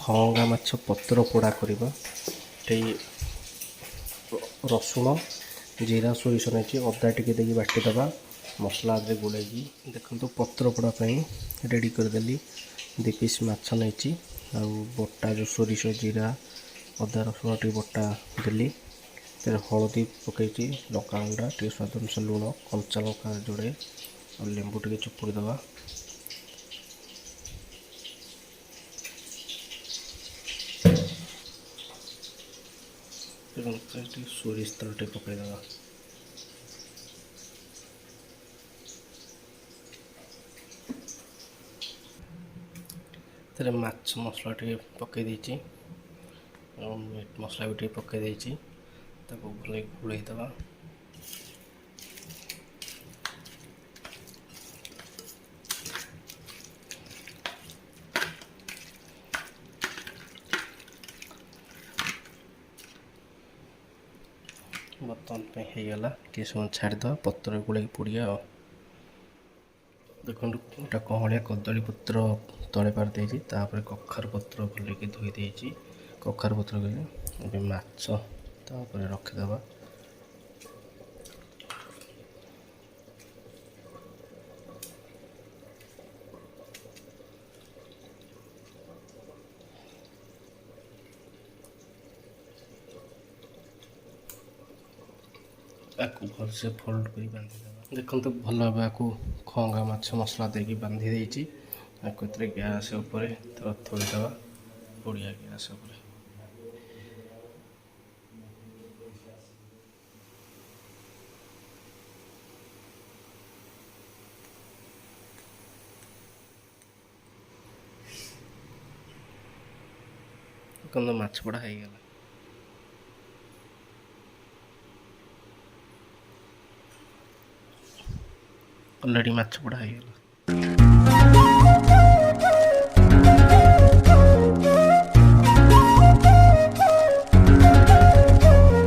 ଖଅଙ୍ଗା ମାଛ ପତ୍ର ପୋଡ଼ା କରିବା। ଏଠି ରସୁଣ ଜିରା ସୋରିଷ ନେଇଛି, ଅଦା ଟିକେ ଦେଇକି ବାଟିଦେବା ମସଲାରେ ଗୋଳେଇକି। ଦେଖନ୍ତୁ ପତ୍ର ପୋଡ଼ା ପାଇଁ ରେଡ଼ି କରିଦେଲି। 2 ପିସ୍ ମାଛ ନେଇଛି, ଆଉ ବଟା ଯେଉଁ ସୋରିଷ ଜିରା ଅଦା ରସୁଣ ଟିକେ ବଟା ଦେଲି। ସେଥିରେ ହଳଦୀ ପକାଇଛି, ଲଙ୍କାଗୁଣ୍ଡ ଟିକେ ସ୍ୱାଦ ଅନୁସାରେ ଲୁଣ, କଞ୍ଚା ଲଙ୍କା ଯୋଡ଼େ, ଆଉ ଲେମ୍ବୁ ଟିକେ ଚିପୁଡ଼ି ଦେବା। ଟିକେ ସୋରିଷ ତେଲ ଟିକେ ପକାଇଦେବା। ସେଥିରେ ମାଛ ମସଲା ଟିକେ ପକାଇ ଦେଇଛି, ଆଉ ମିଟ୍ ମସଲା ବି ଟିକେ ପକାଇ ଦେଇଛି। ତାକୁ ଭଲ ଗୋଳେଇ ଦେବା। ବର୍ତ୍ତମାନ ପାଇଁ ହେଇଗଲା, ଟିକେ ସମୟ ଛାଡ଼ିଦେବା, ପତ୍ରରେ ଗୋଳେଇକି ପୋଡ଼ିବା। ଆଉ ଦେଖନ୍ତୁ ଗୋଟେ କଅଁଳିଆ କଦଳୀ ପତ୍ର ତଳେ ପାରି ଦେଇଛି, ତାପରେ କଖାରୁ ପତ୍ର ଭଲକି ଧୋଇ ଦେଇଛି। କଖାରୁ ପତ୍ର ଏବେ ମାଛ ତାପରେ ରଖିଦେବା। ଆକୁ ଭଲସେ ଫୋଲ୍ଡ କରି ବାନ୍ଧିଦେବା। ଦେଖନ୍ତୁ ଭଲ ଭାବେ ଆକୁ ଖଅଙ୍ଗା ମାଛ ମସଲା ଦେଇକି ବାନ୍ଧି ଦେଇଛି। ଆକୁ ଏଥିରେ ଗ୍ୟାସ୍ ଉପରେ ଥୋଇଦେବା, ବଢ଼ିଆ ଗ୍ୟାସ୍ ଉପରେ। ଦେଖନ୍ତୁ ମାଛ ପୋଡ଼ା ହେଇଗଲା। ଅଲରେଡ଼ି ମାଛ ପୋଡ଼ା ହେଇଗଲା।